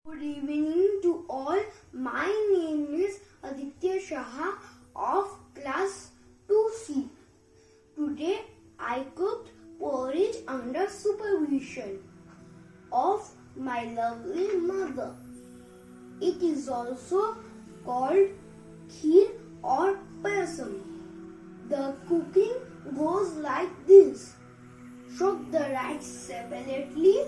Good evening to all. My name is Aditya Saha of class 2C. Today I cooked porridge under supervision of my lovely mother. It is also called KHEER or PAYASAM. The cooking goes like this. Soak the rice separately.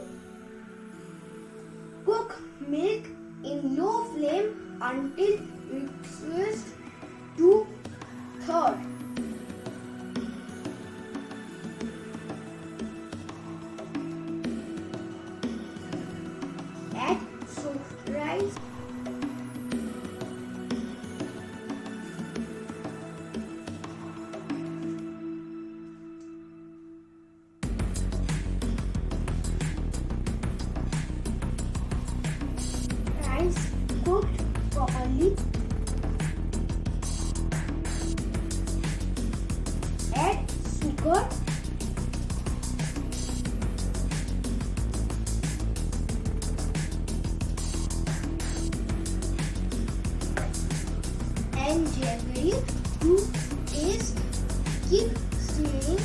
Cook milk in low flame until it swells to third. Add soaked rice. Rice cooked properly. Add sugar. And jaggery to taste. Keep stirring.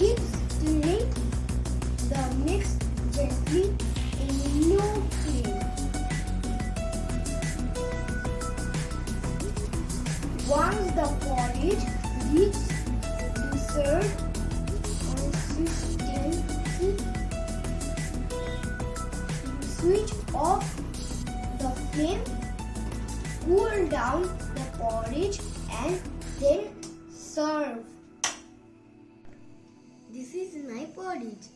Keep stirring the mix gently in low flame. Once the porridge reaches dessert consistency, switch off the flame, cool down the porridge and then serve. This is my porridge.